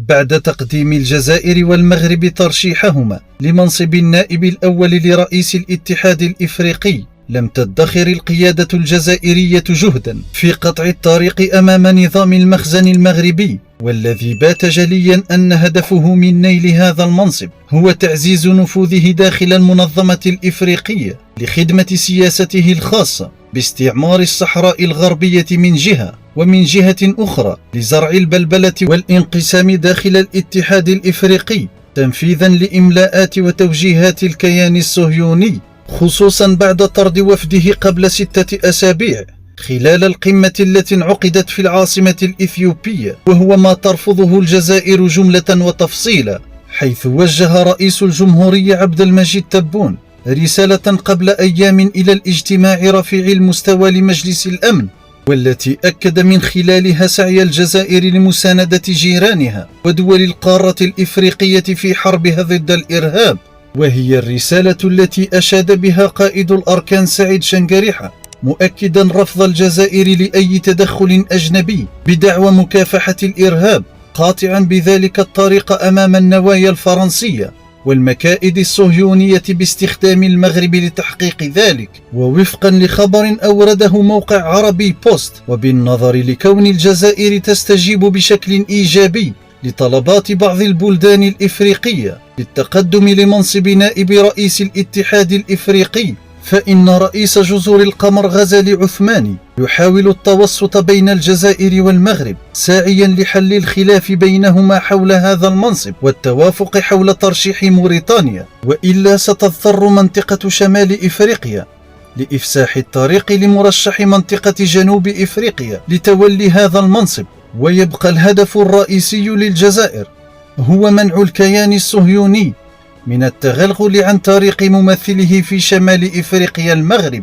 بعد تقديم الجزائر والمغرب ترشيحهما لمنصب النائب الأول لرئيس الاتحاد الإفريقي، لم تدخر القيادة الجزائرية جهدا في قطع الطريق أمام نظام المخزن المغربي، والذي بات جليا أن هدفه من نيل هذا المنصب هو تعزيز نفوذه داخل المنظمة الإفريقية لخدمة سياسته الخاصة باستعمار الصحراء الغربية من جهة، ومن جهة أخرى لزرع البلبلة والانقسام داخل الاتحاد الإفريقي تنفيذا لإملاءات وتوجيهات الكيان الصهيوني، خصوصا بعد طرد وفده قبل 6 أسابيع خلال القمة التي انعقدت في العاصمة الإثيوبية، وهو ما ترفضه الجزائر جملة وتفصيلا، حيث وجه رئيس الجمهورية عبد المجيد تبون رسالة قبل أيام إلى الاجتماع رفيع المستوى لمجلس الأمن، والتي أكد من خلالها سعي الجزائر لمساندة جيرانها ودول القارة الإفريقية في حربها ضد الإرهاب، وهي الرسالة التي أشاد بها قائد الأركان سعيد شنقريحة، مؤكدا رفض الجزائر لأي تدخل أجنبي بدعوى مكافحة الإرهاب، قاطعا بذلك الطريق أمام النوايا الفرنسية والمكائد الصهيونية باستخدام المغرب لتحقيق ذلك. ووفقا لخبر أورده موقع عربي بوست، وبالنظر لكون الجزائر تستجيب بشكل إيجابي لطلبات بعض البلدان الإفريقية للتقدم لمنصب نائب رئيس الاتحاد الإفريقي، فإن رئيس جزر القمر غزالي عثماني يحاول التوسط بين الجزائر والمغرب، ساعيا لحل الخلاف بينهما حول هذا المنصب والتوافق حول ترشيح موريتانيا، وإلا ستضطر منطقة شمال إفريقيا لإفساح الطريق لمرشح منطقة جنوب إفريقيا لتولي هذا المنصب. ويبقى الهدف الرئيسي للجزائر هو منع الكيان الصهيوني من التغلغل عن طريق ممثله في شمال إفريقيا المغرب.